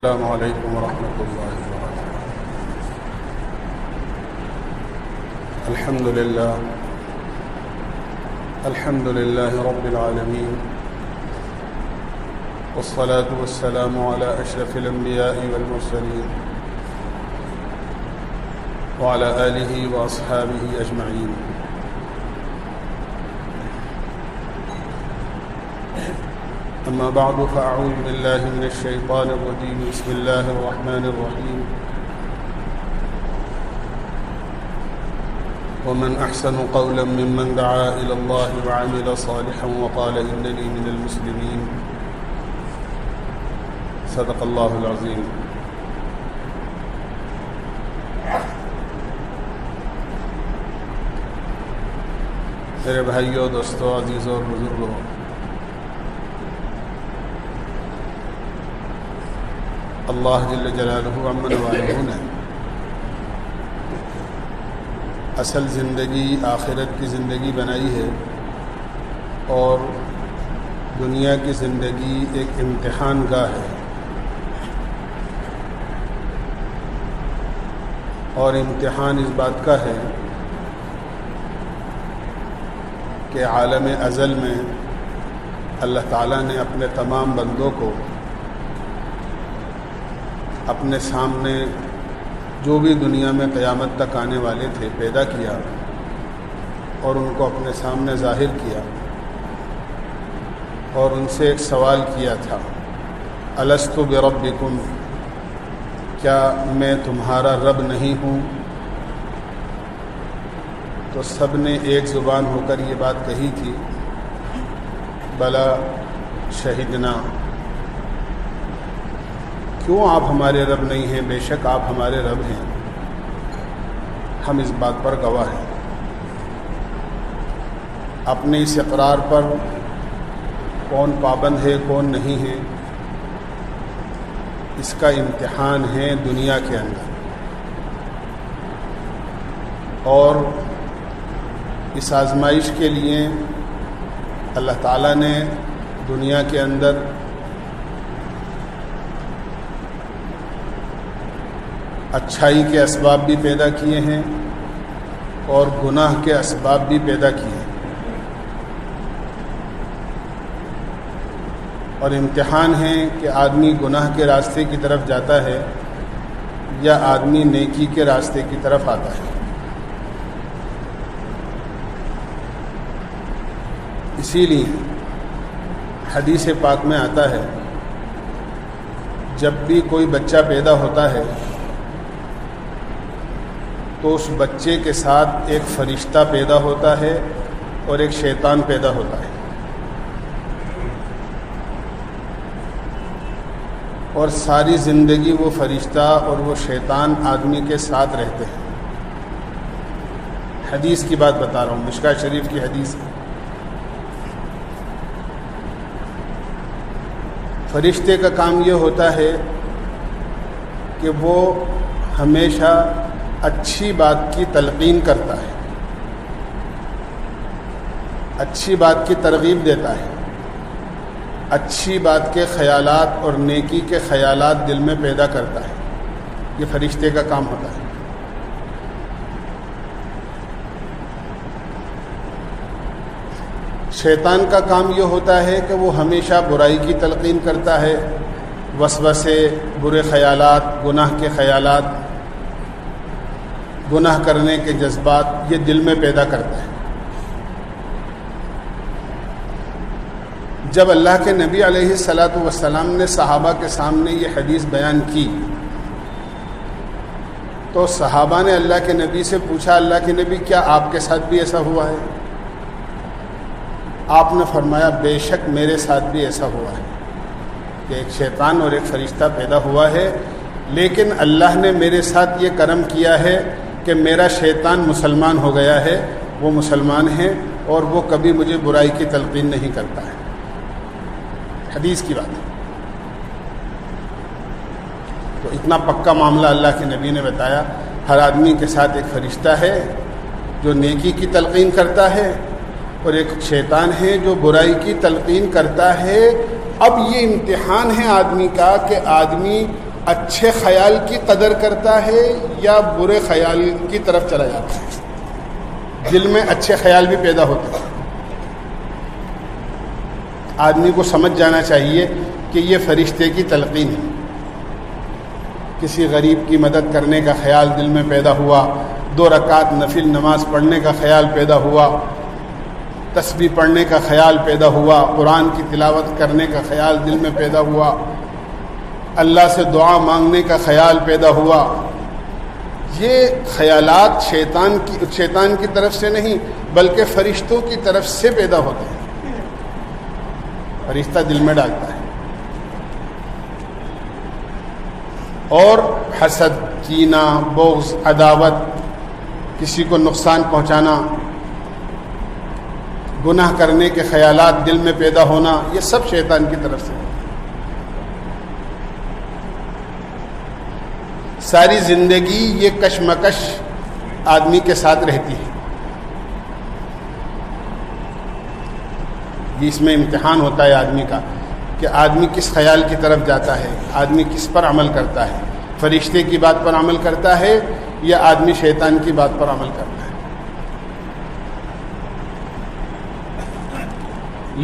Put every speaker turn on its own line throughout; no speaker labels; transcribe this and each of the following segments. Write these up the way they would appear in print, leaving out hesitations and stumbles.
السلام علیکم ورحمۃ اللہ وبرکاتہ۔ الحمد للہ رب العالمین، والصلاة والسلام علی اشرف الانبیاء والمرسلین وعلی آلہ واصحابہ اجمعین۔ اما بعد فاعوذ باللہ من الشیطان الرجیم، بسم اللہ الرحمن الرحیم۔ ومن احسن قولا ممن دعا الى اللہ وعمل صالحا وقال اننی من المسلمین۔ صدق اللہ العظیم۔ میرے بھائیوں، دوستوں، عزیزوں اور بزرگوں، اللہ جل جلالہ امن والہ نے اصل زندگی آخرت کی زندگی بنائی ہے، اور دنیا کی زندگی ایک امتحان گاہ ہے، اور امتحان اس بات کا ہے کہ عالم ازل میں اللہ تعالیٰ نے اپنے تمام بندوں کو اپنے سامنے جو بھی دنیا میں قیامت تک آنے والے تھے پیدا کیا، اور ان کو اپنے سامنے ظاہر کیا، اور ان سے ایک سوال کیا تھا، الست بربکم، کیا میں تمہارا رب نہیں ہوں؟ تو سب نے ایک زبان ہو کر یہ بات کہی تھی، بلا شہدنا۔ کیوں آپ ہمارے رب نہیں ہیں؟ بے شک آپ ہمارے رب ہیں، ہم اس بات پر گواہ ہیں۔ اپنے اس اقرار پر کون پابند ہے، کون نہیں ہے، اس کا امتحان ہے دنیا کے اندر، اور اس آزمائش کے لیے اللہ تعالیٰ نے دنیا کے اندر اچھائی کے اسباب بھی پیدا کیے ہیں اور گناہ کے اسباب بھی پیدا کیے ہیں، اور امتحان ہے کہ آدمی گناہ کے راستے کی طرف جاتا ہے یا آدمی نیکی کے راستے کی طرف آتا ہے۔ اسی لیے حدیث پاک میں آتا ہے، جب بھی کوئی بچہ پیدا ہوتا ہے تو اس بچے کے ساتھ ایک فرشتہ پیدا ہوتا ہے اور ایک شیطان پیدا ہوتا ہے، اور ساری زندگی وہ فرشتہ اور وہ شیطان آدمی کے ساتھ رہتے ہیں۔ حدیث کی بات بتا رہا ہوں، مشکاہ شریف کی حدیث ہے۔ فرشتے کا کام یہ ہوتا ہے کہ وہ ہمیشہ اچھی بات کی تلقین کرتا ہے، اچھی بات کی ترغیب دیتا ہے، اچھی بات کے خیالات اور نیکی کے خیالات دل میں پیدا کرتا ہے۔ یہ فرشتے کا کام ہوتا ہے۔ شیطان کا کام یہ ہوتا ہے کہ وہ ہمیشہ برائی کی تلقین کرتا ہے، وسوسے، برے خیالات، گناہ کے خیالات، گناہ کرنے کے جذبات یہ دل میں پیدا کرتا ہے۔ جب اللہ کے نبی علیہ الصلاۃ والسلام نے صحابہ کے سامنے یہ حدیث بیان کی تو صحابہ نے اللہ کے نبی سے پوچھا، اللہ کے نبی کیا آپ کے ساتھ بھی ایسا ہوا ہے؟ آپ نے فرمایا، بے شک میرے ساتھ بھی ایسا ہوا ہے کہ ایک شیطان اور ایک فرشتہ پیدا ہوا ہے، لیکن اللہ نے میرے ساتھ یہ کرم کیا ہے کہ میرا شیطان مسلمان ہو گیا ہے، وہ مسلمان ہے اور وہ کبھی مجھے برائی کی تلقین نہیں کرتا ہے۔ حدیث کی بات ہے۔ تو اتنا پکا معاملہ اللہ کے نبی نے بتایا۔ ہر آدمی کے ساتھ ایک فرشتہ ہے جو نیکی کی تلقین کرتا ہے، اور ایک شیطان ہے جو برائی کی تلقین کرتا ہے۔ اب یہ امتحان ہے آدمی کا کہ آدمی اچھے خیال کی قدر کرتا ہے یا برے خیال کی طرف چلا جاتا ہے؟ دل میں اچھے خیال بھی پیدا ہوتے ہیں. آدمی کو سمجھ جانا چاہیے کہ یہ فرشتے کی تلقین ہے. کسی غریب کی مدد کرنے کا خیال دل میں پیدا ہوا، 2 رکعت نفل نماز پڑھنے کا خیال پیدا ہوا، تسبیح پڑھنے کا خیال پیدا ہوا، قرآن کی تلاوت کرنے کا خیال دل میں پیدا ہوا، اللہ سے دعا مانگنے کا خیال پیدا ہوا. یہ خیالات شیطان کی طرف سے نہیں بلکہ فرشتوں کی طرف سے پیدا ہوتے ہیں. فرشتہ دل میں ڈالتا ہے. اور حسد، کینہ، بغض، عداوت، کسی کو نقصان پہنچانا، گناہ کرنے کے خیالات دل میں پیدا ہونا، یہ سب شیطان کی طرف سے. ساری زندگی یہ کشمکش آدمی کے ساتھ رہتی ہے. اس میں امتحان ہوتا ہے آدمی کا کہ آدمی کس خیال کی طرف جاتا ہے، آدمی کس پر عمل کرتا ہے، فرشتے کی بات پر عمل کرتا ہے یا آدمی شیطان کی بات پر عمل کرتا ہے.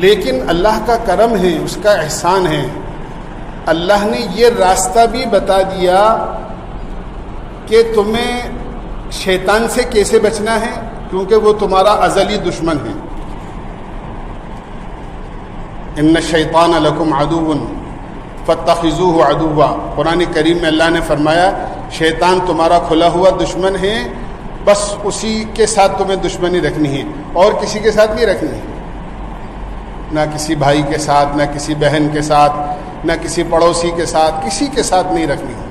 لیکن اللہ کا کرم ہے، اس کا احسان ہے، اللہ نے یہ راستہ بھی بتا دیا کہ تمہیں شیطان سے کیسے بچنا ہے، کیونکہ وہ تمہارا ازلی دشمن ہے. ان الشیطان لکم عدو فاتخذوہ عدوا. قرآن کریم میں اللہ نے فرمایا شیطان تمہارا کھلا ہوا دشمن ہے، بس اسی کے ساتھ تمہیں دشمنی رکھنی ہے، اور کسی کے ساتھ نہیں رکھنی ہے. نہ کسی بھائی کے ساتھ، نہ کسی بہن کے ساتھ، نہ کسی پڑوسی کے ساتھ، کسی کے ساتھ نہیں رکھنی ہے.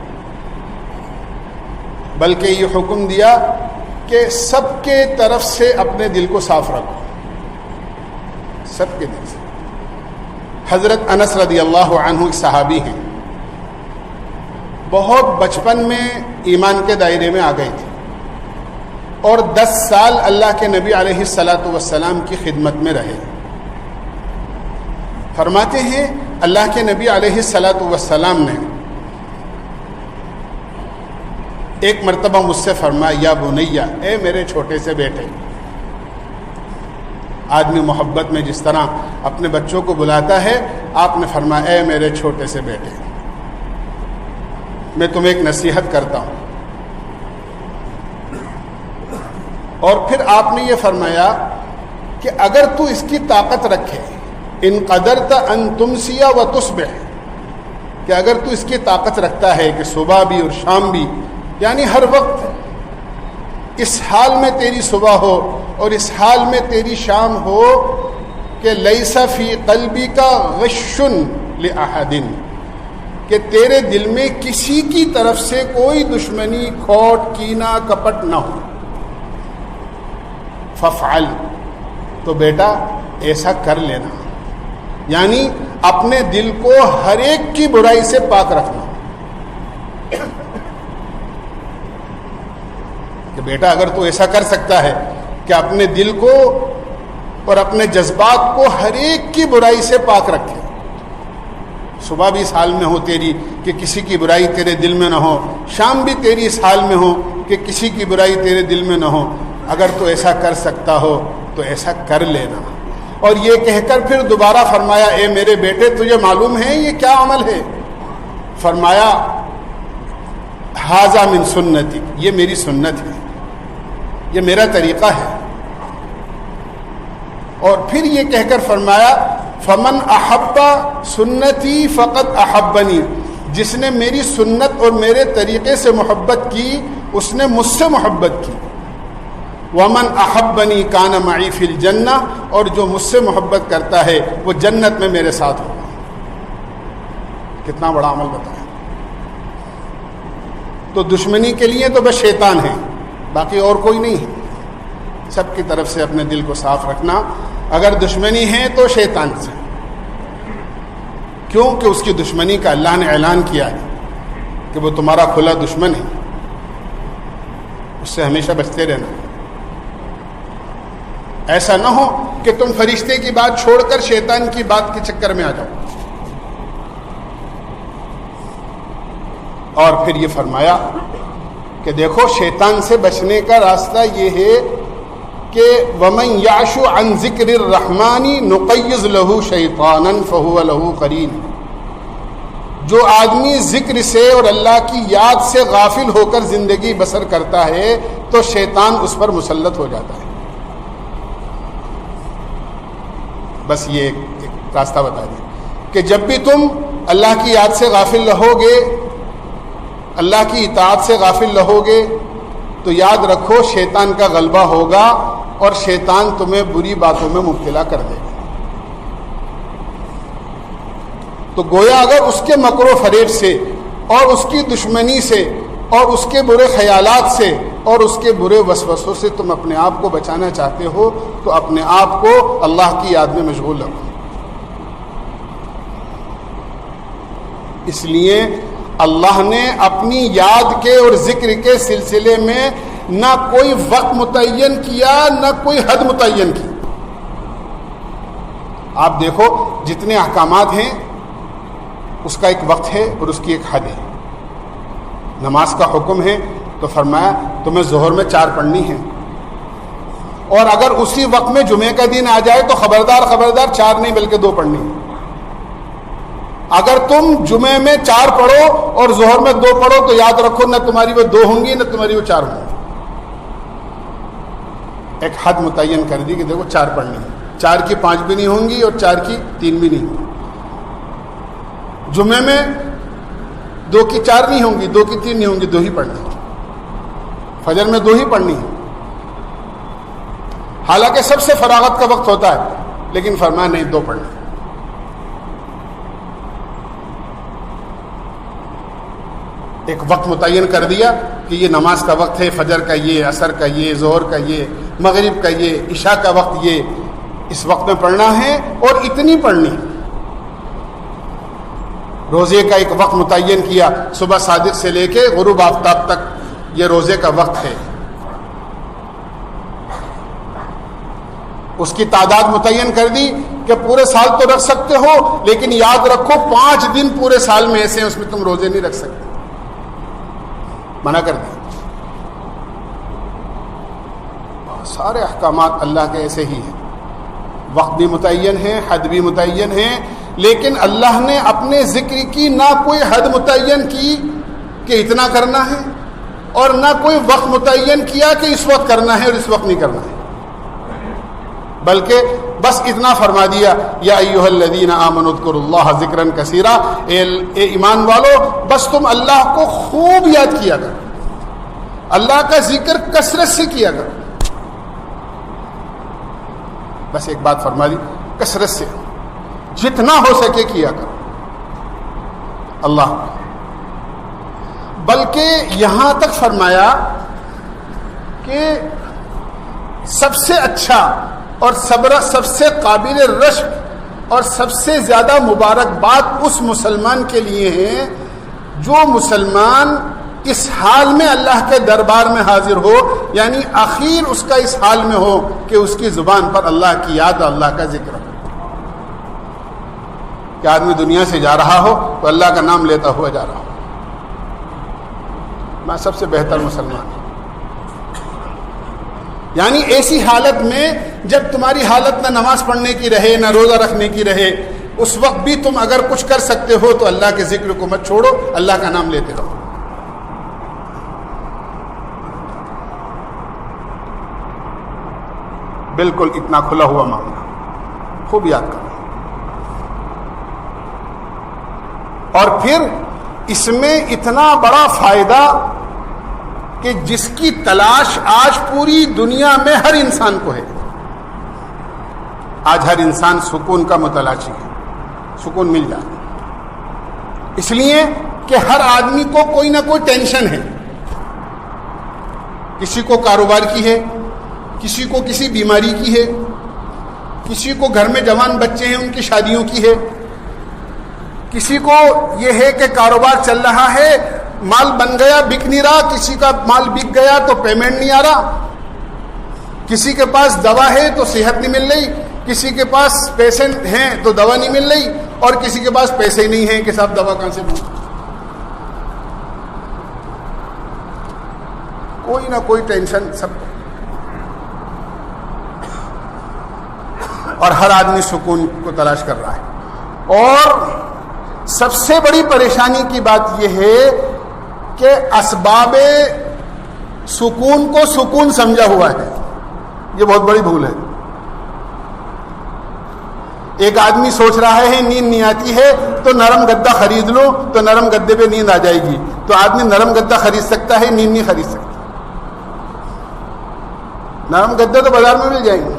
بلکہ یہ حکم دیا کہ سب کے طرف سے اپنے دل کو صاف رکھو، سب کے دل سے. حضرت انس رضی اللہ عنہ ایک صحابی ہیں، بہت بچپن میں ایمان کے دائرے میں آ گئے تھے اور 10 سال اللہ کے نبی علیہ الصلاۃ والسلام کی خدمت میں رہے. فرماتے ہیں اللہ کے نبی علیہ الصلاۃ والسلام نے ایک مرتبہ مجھ سے فرمایا یا بنیا، اے میرے چھوٹے سے بیٹے. آدمی محبت میں جس طرح اپنے بچوں کو بلاتا ہے، آپ نے فرمایا اے میرے چھوٹے سے بیٹے، میں تمہیں ایک نصیحت کرتا ہوں. اور پھر آپ نے یہ فرمایا کہ اگر تو اس کی طاقت رکھے، ان قدرت ان تمسی و تصبح، کہ اگر تو اس کی طاقت رکھتا ہے کہ صبح بھی اور شام بھی، یعنی ہر وقت اس حال میں تیری صبح ہو اور اس حال میں تیری شام ہو کہ لیس فی قلبی کا غش لأحد، کہ تیرے دل میں کسی کی طرف سے کوئی دشمنی، کھوٹ، کینہ، کپٹ نہ ہو. فافعل، تو بیٹا ایسا کر لینا، یعنی اپنے دل کو ہر ایک کی برائی سے پاک رکھنا. کہ بیٹا اگر تو ایسا کر سکتا ہے کہ اپنے دل کو اور اپنے جذبات کو ہر ایک کی برائی سے پاک رکھے، صبح بھی اس حال میں ہو تیری کہ کسی کی برائی تیرے دل میں نہ ہو، شام بھی تیری اس حال میں ہو کہ کسی کی برائی تیرے دل میں نہ ہو، اگر تو ایسا کر سکتا ہو تو ایسا کر لینا. اور یہ کہہ کر پھر دوبارہ فرمایا اے میرے بیٹے تجھے معلوم ہے یہ کیا عمل ہے؟ فرمایا ھذا من سنتی، یہ میری سنت ہے، یہ میرا طریقہ ہے. اور پھر یہ کہہ کر فرمایا فمن احب سنتی فقد احبنی، جس نے میری سنت اور میرے طریقے سے محبت کی اس نے مجھ سے محبت کی. ومن احبنی کان معی فی الجنہ، اور جو مجھ سے محبت کرتا ہے وہ جنت میں میرے ساتھ ہوگا. کتنا بڑا عمل بتایا. تو دشمنی کے لیے تو بس شیطان ہے، باقی اور کوئی نہیں ہے. سب کی طرف سے اپنے دل کو صاف رکھنا. اگر دشمنی ہے تو شیطان سے، کیونکہ اس کی دشمنی کا اللہ نے اعلان کیا ہے کہ وہ تمہارا کھلا دشمن ہے، اس سے ہمیشہ بچتے رہنا. ایسا نہ ہو کہ تم فرشتے کی بات چھوڑ کر شیطان کی بات کے چکر میں آ جاؤ. اور پھر یہ فرمایا کہ دیکھو شیطان سے بچنے کا راستہ یہ ہے کہ وَمَن يَعْشُ عَن ذِكْرِ الرَّحْمَنِ نُقَيِّضْ لَهُ شَيْطَانًا فَهُوَ لَهُ قَرِينٌ. جو آدمی ذکر سے اور اللہ کی یاد سے غافل ہو کر زندگی بسر کرتا ہے تو شیطان اس پر مسلط ہو جاتا ہے. بس یہ ایک راستہ بتا دیں کہ جب بھی تم اللہ کی یاد سے غافل رہو گے، اللہ کی اطاعت سے غافل رہو گے، تو یاد رکھو شیطان کا غلبہ ہوگا اور شیطان تمہیں بری باتوں میں مبتلا کر دے گا. تو گویا اگر اس کے مکر و فریب سے اور اس کی دشمنی سے اور اس کے برے خیالات سے اور اس کے برے وسوسوں سے تم اپنے آپ کو بچانا چاہتے ہو تو اپنے آپ کو اللہ کی یاد میں مشغول رکھو. اس لیے اللہ نے اپنی یاد کے اور ذکر کے سلسلے میں نہ کوئی وقت متعین کیا نہ کوئی حد متعین کی. آپ دیکھو جتنے احکامات ہیں اس کا ایک وقت ہے اور اس کی ایک حد ہے. نماز کا حکم ہے تو فرمایا تمہیں ظہر میں 4 پڑھنی ہے، اور اگر اسی وقت میں جمعے کا دن آ جائے تو خبردار 4 نہیں بلکہ 2 پڑھنی ہے. اگر تم جمعے میں 4 پڑھو اور ظہر میں 2 پڑھو تو یاد رکھو نہ تمہاری وہ 2 ہوں گی نہ تمہاری وہ 4 ہوں گی. ایک حد متعین کر دی کہ دیکھو 4 پڑھنی ہے. 4 کی 5 بھی نہیں ہوں گی اور 4 کی 3 بھی نہیں ہوں گی. جمعے میں 2 کی 4 نہیں ہوں گی، 2 کی 3 نہیں ہوں گی، 2 ہی پڑھنی ہے. فجر میں 2 ہی پڑھنی ہے. حالانکہ سب سے فراغت کا وقت ہوتا ہے لیکن فرمایا نہیں 2 پڑھنی. ایک وقت متعین کر دیا کہ یہ نماز کا وقت ہے، فجر کا یہ، عصر کا یہ، ظہر کا یہ، مغرب کا یہ، عشاء کا وقت یہ، اس وقت میں پڑھنا ہے اور اتنی پڑھنی. روزے کا ایک وقت متعین کیا، صبح صادق سے لے کے غروب آفتاب تک یہ روزے کا وقت ہے. اس کی تعداد متعین کر دی کہ پورے سال تو رکھ سکتے ہو لیکن یاد رکھو 5 دن پورے سال میں ایسے ہیں اس میں تم روزے نہیں رکھ سکتے. منع کر دیا. سارے احکامات اللہ کے ایسے ہی ہیں، وقت بھی متعین ہے، حد بھی متعین ہے، لیکن اللہ نے اپنے ذکر کی نہ کوئی حد متعین کی کہ اتنا کرنا ہے اور نہ کوئی وقت متعین کیا کہ اس وقت کرنا ہے اور اس وقت نہیں کرنا ہے، بلکہ بس اتنا فرما دیا یا ایھا الذین آمنوا اذکروا اللہ ذکرا کثیرا، اے ایمان والو بس تم اللہ کو خوب یاد کیا کرو، اللہ کا ذکر کثرت سے کیا کرو. بس ایک بات فرما دی، کثرت سے جتنا ہو سکے کیا کرو اللہ. بلکہ یہاں تک فرمایا کہ سب سے اچھا اور سب سے قابل رشک اور سب سے زیادہ مبارکباد اس مسلمان کے لیے ہے جو مسلمان اس حال میں اللہ کے دربار میں حاضر ہو، یعنی اخیر اس کا اس حال میں ہو کہ اس کی زبان پر اللہ کی یاد اور اللہ کا ذکر ہو. کہ آدمی دنیا سے جا رہا ہو تو اللہ کا نام لیتا ہوا جا رہا ہو، میں سب سے بہتر مسلمان ہوں. یعنی ایسی حالت میں جب تمہاری حالت نہ نماز پڑھنے کی رہے نہ روزہ رکھنے کی رہے، اس وقت بھی تم اگر کچھ کر سکتے ہو تو اللہ کے ذکر کو مت چھوڑو، اللہ کا نام لیتے رہو. بالکل اتنا کھلا ہوا معاملہ، خوب یاد کرو. اور پھر اس میں اتنا بڑا فائدہ کہ جس کی تلاش آج پوری دنیا میں ہر انسان کو ہے. آج ہر انسان سکون کا متلاشی ہے، سکون مل جائے. اس لیے کہ ہر آدمی کو کوئی نہ کوئی ٹینشن ہے. کسی کو کاروبار کی ہے، کسی کو کسی بیماری کی ہے، کسی کو گھر میں جوان بچے ہیں ان کی شادیوں کی ہے، کسی کو یہ ہے کہ کاروبار چل رہا ہے مال بن گیا بک نہیں رہا، کسی کا مال بک گیا تو پیمنٹ نہیں آ رہا، کسی کے پاس دوا ہے تو صحت نہیں مل رہی، کسی کے پاس پیسے ہیں تو دوا نہیں مل رہی، اور کسی کے پاس پیسے ہی نہیں ہیں کہ صاحب دوا کہاں سے ملے. کوئی نہ کوئی ٹینشن سب، اور ہر آدمی سکون کو تلاش کر رہا ہے. اور سب سے بڑی پریشانی کی بات یہ ہے کہ اسباب سکون کو سکون سمجھا ہوا ہے. یہ بہت بڑی بھول ہے. ایک آدمی سوچ رہا ہے نیند نہیں آتی ہے تو نرم گدا خرید لو تو نرم گدے پہ نیند آ جائے گی. تو آدمی نرم گدا خرید سکتا ہے، نیند نہیں خرید سکتا. نرم گدے تو بازار میں مل جائیں گے،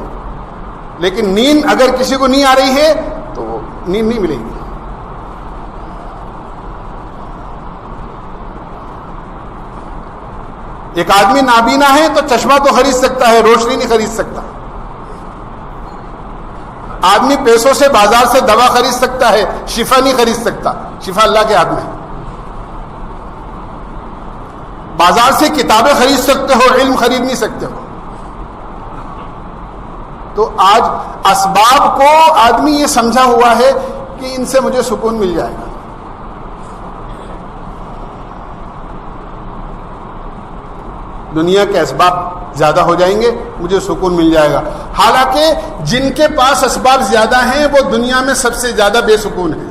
لیکن نیند اگر کسی کو نہیں آ رہی ہے تو نیند نہیں ملے گی. ایک آدمی نابینا ہے تو چشمہ تو خرید سکتا ہے، روشنی نہیں خرید سکتا. آدمی پیسوں سے بازار سے دوا خرید سکتا ہے، شفا نہیں خرید سکتا. شفا اللہ کے ہاتھ میں ہے. بازار سے کتابیں خرید سکتے ہو، علم خرید نہیں سکتے ہو. تو آج اسباب کو آدمی یہ سمجھا ہوا ہے کہ ان سے مجھے سکون مل جائے گا. دنیا کے اسباب زیادہ ہو جائیں گے، مجھے سکون مل جائے گا. حالانکہ جن کے پاس اسباب زیادہ ہیں وہ دنیا میں سب سے زیادہ بے سکون ہیں.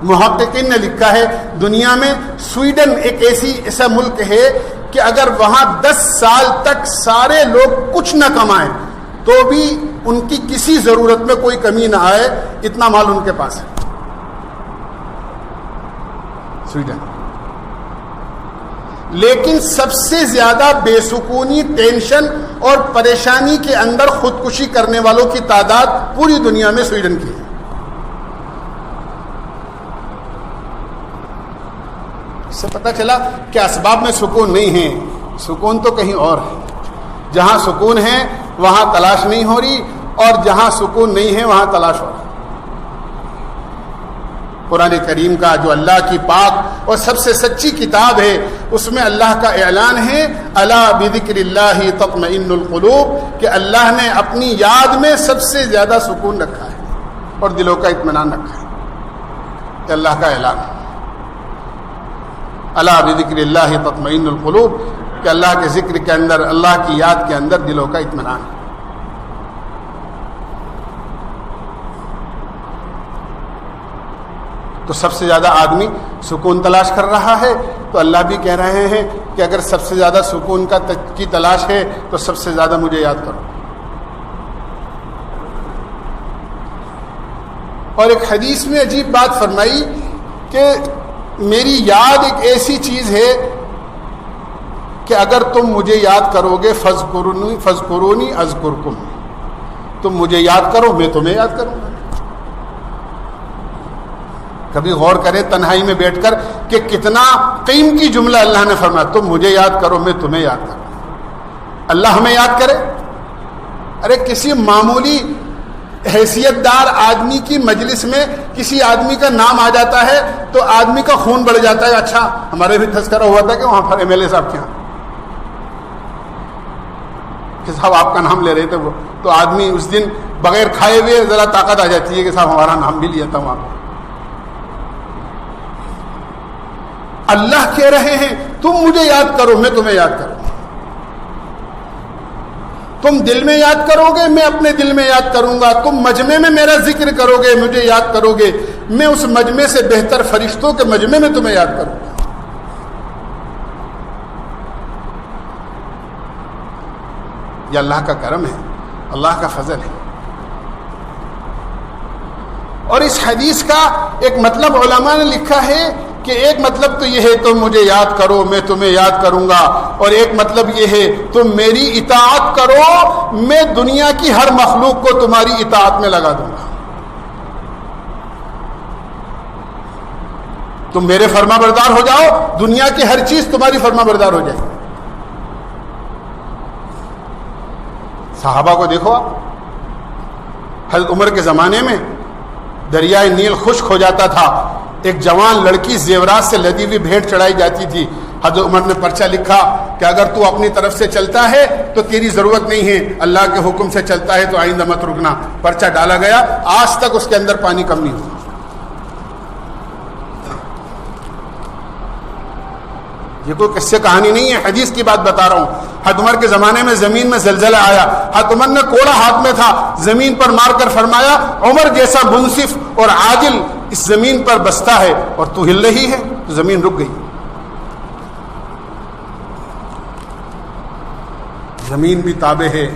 محققین نے لکھا ہے دنیا میں سویڈن ایک ایسا ملک ہے کہ اگر وہاں 10 سال تک سارے لوگ کچھ نہ کمائیں تو بھی ان کی کسی ضرورت میں کوئی کمی نہ آئے، اتنا مال ان کے پاس ہے. سویڈن. لیکن سب سے زیادہ بے سکونی، ٹینشن اور پریشانی کے اندر خودکشی کرنے والوں کی تعداد پوری دنیا میں سویڈن کی ہے. اس سے پتہ چلا کہ اسباب میں سکون نہیں ہے، سکون تو کہیں اور ہے. جہاں سکون ہے وہاں تلاش نہیں ہو رہی، اور جہاں سکون نہیں ہے وہاں تلاش ہو رہی. قرآن کریم کا جو اللہ کی پاک اور سب سے سچی کتاب ہے، اس میں اللہ کا اعلان ہے الا بذکر اللہ تطمئن القلوب، کہ اللہ نے اپنی یاد میں سب سے زیادہ سکون رکھا ہے اور دلوں کا اطمینان رکھا ہے. یہ اللہ کا اعلان ہے. الا بذکر اللہ تطمئن القلوب، کہ اللہ کے ذکر کے اندر، اللہ کی یاد کے اندر دلوں کا اطمینان ہے. تو سب سے زیادہ آدمی سکون تلاش کر رہا ہے، تو اللہ بھی کہہ رہے ہیں کہ اگر سب سے زیادہ سکون کی تلاش ہے تو سب سے زیادہ مجھے یاد کرو. اور ایک حدیث میں عجیب بات فرمائی کہ میری یاد ایک ایسی چیز ہے کہ اگر تم مجھے یاد کرو گے فذکرونی اذکرکم، تم مجھے یاد کرو میں تمہیں یاد کروں گا. کبھی غور کریں تنہائی میں بیٹھ کر کہ کتنا قیمتی جملہ اللہ نے فرمایا، تم مجھے یاد کرو میں تمہیں یاد کروں. اللہ ہمیں یاد کرے. ارے کسی معمولی حیثیت دار آدمی کی مجلس میں کسی آدمی کا نام آ جاتا ہے تو آدمی کا خون بڑھ جاتا ہے. اچھا ہمارے بھی تذکرہ ہوا تھا کہ وہاں پر ایم ایل اے صاحب کے یہاں کہ صاحب آپ کا نام لے رہے تھے وہ، تو آدمی اس دن بغیر کھائے ہوئے ذرا طاقت آ جاتی ہے کہ صاحب ہمارا نام بھی لیا تھا وہاں پہ. اللہ کہہ رہے ہیں تم مجھے یاد کرو میں تمہیں یاد کروں. تم دل میں یاد کرو گے میں اپنے دل میں یاد کروں گا. تم مجمع میں میرا ذکر کرو گے مجھے یاد کرو گے، میں اس مجمع سے بہتر فرشتوں کے مجمع میں تمہیں یاد کروں گا. یہ اللہ کا کرم ہے، اللہ کا فضل ہے. اور اس حدیث کا ایک مطلب علماء نے لکھا ہے کہ ایک مطلب تو یہ ہے تم مجھے یاد کرو میں تمہیں یاد کروں گا، اور ایک مطلب یہ ہے تم میری اطاعت کرو میں دنیا کی ہر مخلوق کو تمہاری اطاعت میں لگا دوں گا. تم میرے فرما بردار ہو جاؤ، دنیا کی ہر چیز تمہاری فرما بردار ہو جائے. صحابہ کو دیکھو آپ، حضرت عمر کے زمانے میں دریائے نیل خشک ہو جاتا تھا، ایک جوان لڑکی زیورات سے لدی ہوئی بھیڑ چڑھائی جاتی تھی. حضرت عمر نے پرچہ لکھا کہ اگر تو اپنی طرف سے چلتا ہے تو تیری ضرورت نہیں ہے، اللہ کے حکم سے چلتا ہے تو آئندہ مت رکنا. پرچہ ڈالا گیا، آج تک اس کے اندر پانی کم نہیں ہوا. یہ کوئی قصے کہانی نہیں ہے، حدیث کی بات بتا رہا ہوں. حضرت عمر کے زمانے میں زمین میں زلزلہ آیا، حضرت عمر نے کوڑا ہاتھ میں تھا، زمین پر مار کر فرمایا عمر جیسا منصف اور عادل اس زمین پر بستا ہے اور تو ہل رہی ہے. تو زمین رک گئی. زمین بھی تابع ہے،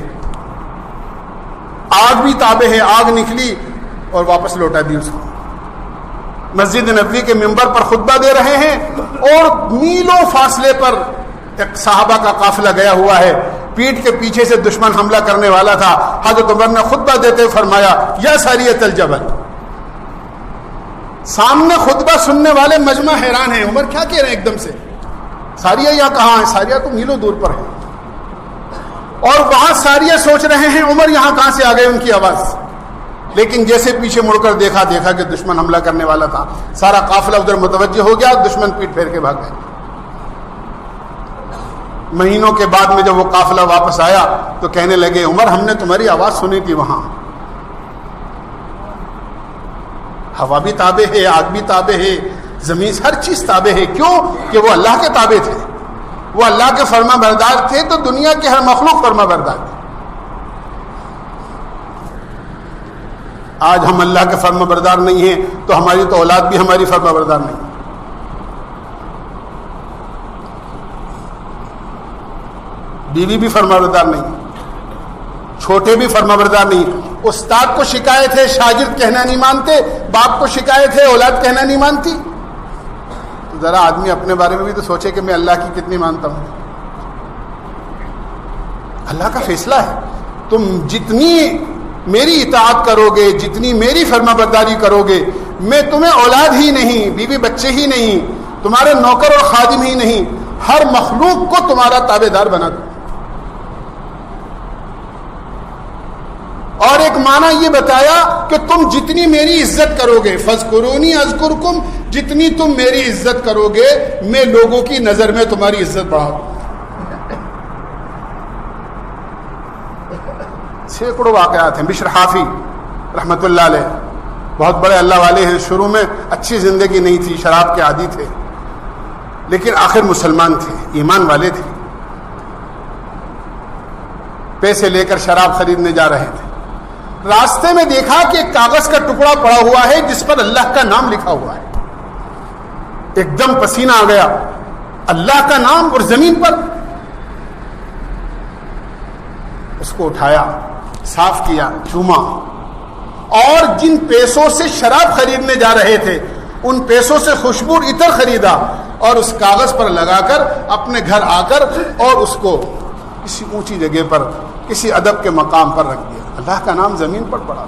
آگ بھی تابع ہے، آگ نکلی اور واپس لوٹا دی اس کو. مسجد نبوی کے ممبر پر خطبہ دے رہے ہیں اور میلوں فاصلے پر ایک صحابہ کا قافلہ گیا ہوا ہے، پیٹھ کے پیچھے سے دشمن حملہ کرنے والا تھا. حضرت عمر نے خطبہ دیتے فرمایا یا ساریۃ الجبل. سامنے خطبہ سننے والے مجمع حیران ہیں، عمر کیا کہہ رہے ہیں ایک دم سے، ساریہ یہاں کہاں ہے؟ ساریہ تو میلوں دور پر ہے. اور وہاں ساریہ سوچ رہے ہیں عمر یہاں کہاں سے آ گئے ان کی آواز. لیکن جیسے پیچھے مڑ کر دیکھا کہ دشمن حملہ کرنے والا تھا، سارا قافلہ ادھر متوجہ ہو گیا، دشمن پیٹ پھیر کے بھاگ گئے. مہینوں کے بعد میں جب وہ قافلہ واپس آیا تو کہنے لگے عمر ہم نے تمہاری آواز سنی تھی، وہاں ہوا بھی تابع ہے، آگ بھی تابع ہے، زمین ہر چیز تابع ہے. کیوں کہ وہ اللہ کے تابع تھے، وہ اللہ کے فرما بردار تھے، تو دنیا کے ہر مخلوق فرما بردار تھے. آج ہم اللہ کے فرما بردار نہیں ہیں تو ہماری تو اولاد بھی ہماری فرما بردار نہیں. بیوی بھی فرما بردار نہیں، چھوٹے بھی فرما بردار نہیں. استاد کو شکایت ہے، شاگرد کہنا نہیں مانتے، باپ کو شکایت ہے، اولاد کہنا نہیں مانتی. ذرا آدمی اپنے بارے میں بھی تو سوچے کہ میں اللہ کی کتنی مانتا ہوں. اللہ کا فیصلہ ہے. تم جتنی میری اطاعت کرو گے، جتنی میری فرما برداری کرو گے، میں تمہیں اولاد ہی نہیں، بیوی بچے ہی نہیں، تمہارے نوکر اور خادم ہی نہیں، ہر مخلوق کو تمہارا تابع دار بنا دوں. اور ایک معنی یہ بتایا کہ تم جتنی میری عزت کرو گے، فاذکرونی اذکرکم، جتنی تم میری عزت کرو گے میں لوگوں کی نظر میں تمہاری عزت بڑھا دوں. سینکڑوں واقعات ہیں. بشر حافی رحمۃ اللہ علیہ بہت بڑے اللہ والے ہیں. شروع میں اچھی زندگی نہیں تھی، شراب کے عادی تھے، لیکن آخر مسلمان تھے، ایمان والے تھے. پیسے لے کر شراب خریدنے جا رہے تھے، راستے میں دیکھا کہ ایک کاغذ کا ٹکڑا پڑا ہوا ہے جس پر اللہ کا نام لکھا ہوا ہے. ایک دم پسینہ آ گیا، اللہ کا نام اور زمین پر. اس کو اٹھایا، صاف کیا، چوما، اور جن پیسوں سے شراب خریدنے جا رہے تھے ان پیسوں سے خوشبو عطر خریدا اور اس کاغذ پر لگا کر اپنے گھر آ کر اور اس کو کسی اونچی جگہ پر، کسی ادب کے مقام پر رکھ دیا. اللہ کا نام زمین پر پڑا.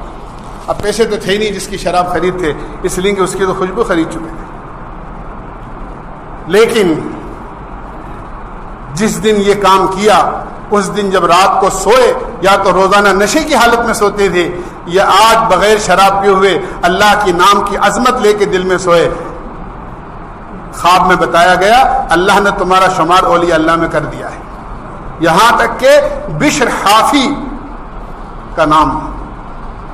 اب پیسے تو تھے نہیں جس کی شراب خرید تھے، اس لیے کہ اس کی تو خوشبو خرید چکے تھے. لیکن جس دن یہ کام کیا اس دن جب رات کو سوئے، یا تو روزانہ نشے کی حالت میں سوتے تھے یا آج بغیر شراب پیے ہوئے اللہ کی نام کی عظمت لے کے دل میں سوئے. خواب میں بتایا گیا اللہ نے تمہارا شمار اولیاء اللہ میں کر دیا ہے. یہاں تک کہ بشر حافی کا نام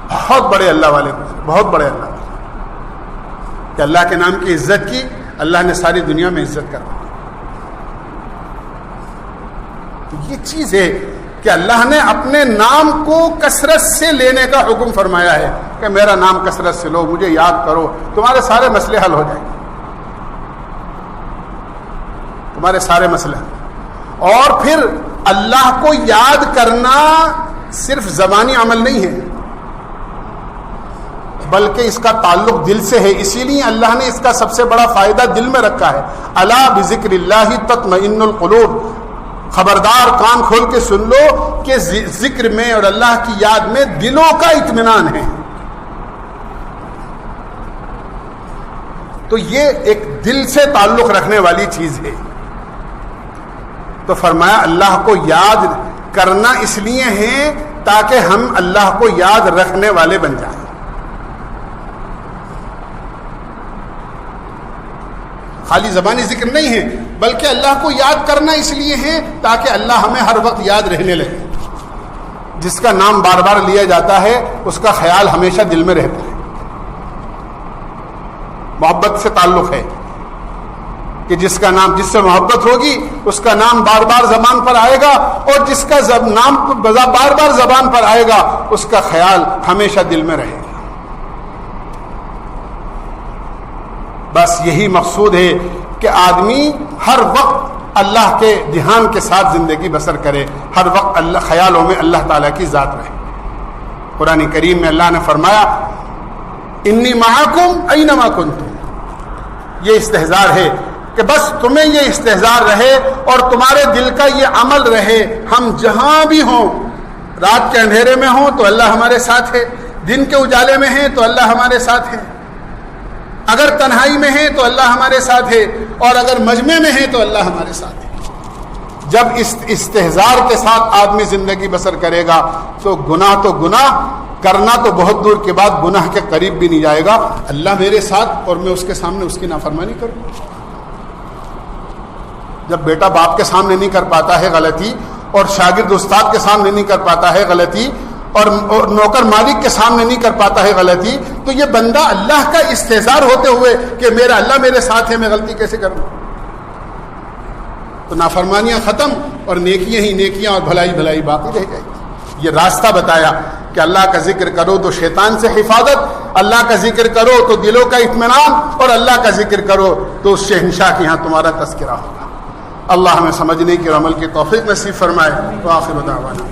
بہت بڑے اللہ والے، بہت بڑے اللہ والے، کہ اللہ کے نام کی عزت کی، اللہ نے ساری دنیا میں عزت کر دی. یہ چیز ہے کہ اللہ نے اپنے نام کو کثرت سے لینے کا حکم فرمایا ہے کہ میرا نام کثرت سے لو، مجھے یاد کرو، تمہارے سارے مسئلے حل ہو جائیں گے، تمہارے سارے مسئلے. اور پھر اللہ کو یاد کرنا صرف زبانی عمل نہیں ہے بلکہ اس کا تعلق دل سے ہے. اسی لیے اللہ نے اس کا سب سے بڑا فائدہ دل میں رکھا ہے. الا بذکر اللہ تطمئن القلوب. خبردار کان کھول کے سن لو کہ ذکر میں اور اللہ کی یاد میں دلوں کا اطمینان ہے. تو یہ ایک دل سے تعلق رکھنے والی چیز ہے. تو فرمایا اللہ کو یاد کرنا اس لیے ہے تاکہ ہم اللہ کو یاد رکھنے والے بن جائیں. خالی زبانی ذکر نہیں ہے بلکہ اللہ کو یاد کرنا اس لیے ہے تاکہ اللہ ہمیں ہر وقت یاد رہنے لگے. جس کا نام بار بار لیا جاتا ہے اس کا خیال ہمیشہ دل میں رہتا ہے، محبت سے تعلق ہے. کہ جس کا نام، جس سے محبت ہوگی اس کا نام بار بار زبان پر آئے گا، اور جس کا نام بار بار زبان پر آئے گا اس کا خیال ہمیشہ دل میں رہے گا۔ بس یہی مقصود ہے کہ آدمی ہر وقت اللہ کے دھیان کے ساتھ زندگی بسر کرے، ہر وقت اللہ خیالوں میں اللہ تعالیٰ کی ذات رہے۔ قرآن کریم میں اللہ نے فرمایا انی معکم اینما کنتم، یہ استحضار ہے کہ بس تمہیں یہ استحضار رہے اور تمہارے دل کا یہ عمل رہے، ہم جہاں بھی ہوں، رات کے اندھیرے میں ہوں تو اللہ ہمارے ساتھ ہے، دن کے اجالے میں ہیں تو اللہ ہمارے ساتھ ہے، اگر تنہائی میں ہیں تو اللہ ہمارے ساتھ ہے، اور اگر مجمع میں ہیں تو اللہ ہمارے ساتھ ہے۔ جب اس استحضار کے ساتھ آدمی زندگی بسر کرے گا تو گناہ کرنا تو بہت دور کے بعد گناہ کے قریب بھی نہیں جائے گا۔ اللہ میرے ساتھ اور میں اس کے سامنے اس کی نافرمانی کروں۔ جب بیٹا باپ کے سامنے نہیں کر پاتا ہے غلطی، اور شاگرد استاد کے سامنے نہیں کر پاتا ہے غلطی، اور نوکر مالک کے سامنے نہیں کر پاتا ہے غلطی، تو یہ بندہ اللہ کا استحضار ہوتے ہوئے کہ میرا اللہ میرے ساتھ ہے، میں غلطی کیسے کروں؟ تو نافرمانیاں ختم اور نیکیاں ہی نیکیاں اور بھلائی بھلائی باقی رہ جائے گی۔ یہ راستہ بتایا کہ اللہ کا ذکر کرو تو شیطان سے حفاظت، اللہ کا ذکر کرو تو دلوں کا اطمینان، اور اللہ کا ذکر کرو تو اس شہنشاہ کے ہاں تمہارا تذکرہ ہوگا۔ اللہ ہمیں سمجھنے کی اور عمل کی توفیق نصیب فرمائے۔ وآخر دعوانا